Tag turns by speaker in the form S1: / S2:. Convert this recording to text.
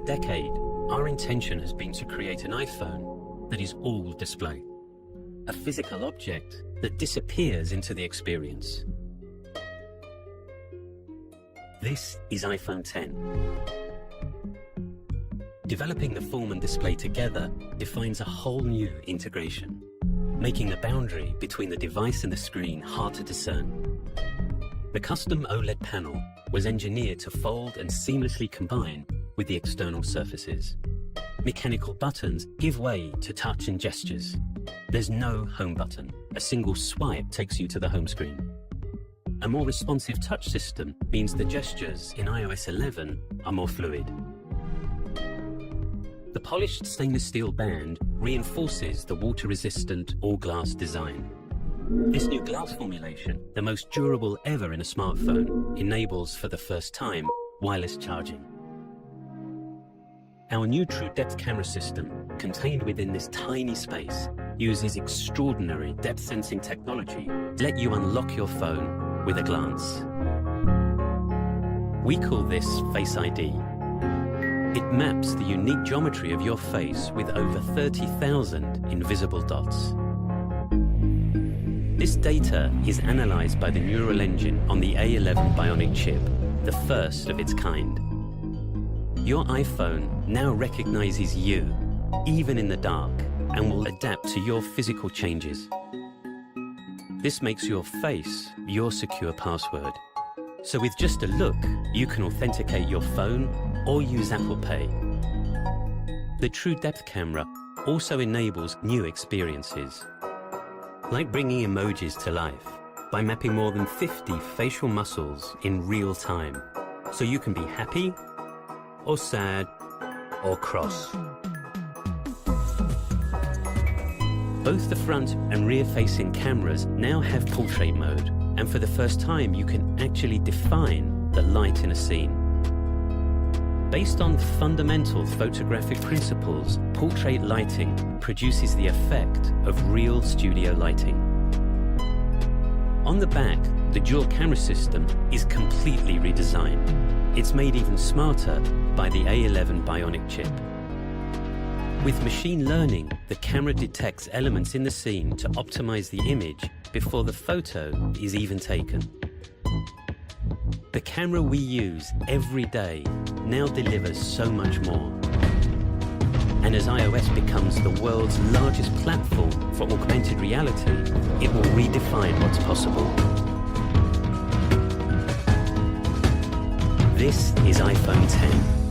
S1: decade, our intention has been to create an iPhone that is all display. A physical object that disappears into the experience. This is iPhone 10. Developing the form and display together defines a whole new integration, making the boundary between the device and the screen hard to discern. The custom OLED panel was engineered to fold and seamlessly combine with the external surfaces. Mechanical buttons give way to touch and gestures. There's no home button. A single swipe takes you to the home screen. A more responsive touch system means the gestures in iOS 11 are more fluid. The polished stainless steel band reinforces the water-resistant all-glass design. This new glass formulation, the most durable ever in a smartphone, enables for the first time wireless charging. Our new True Depth camera system, contained within this tiny space, uses extraordinary depth sensing technology to let you unlock your phone with a glance. We call this Face ID. It maps the unique geometry of your face with over 30,000 invisible dots. This data is analyzed by the neural engine on the A11 Bionic chip, the first of its kind. Your iPhone now recognizes you, even in the dark, and will adapt to your physical changes. This makes your face your secure password. So with just a look, you can authenticate your phone or use Apple Pay. The True Depth camera also enables new experiences, like bringing emojis to life by mapping more than 50 facial muscles in real time, so you can be happy or sad or cross. Both the front and rear-facing cameras now have portrait mode, and for the first time you can actually define the light in a scene. Based on fundamental photographic principles, portrait lighting produces the effect of real studio lighting. On the back, the dual camera system is completely redesigned. It's made even smarter by the A11 Bionic chip. With machine learning, the camera detects elements in the scene to optimize the image before the photo is even taken. The camera we use every day now delivers so much more. And as iOS becomes the world's largest platform for augmented reality, it will redefine what's possible. This is iPhone 10.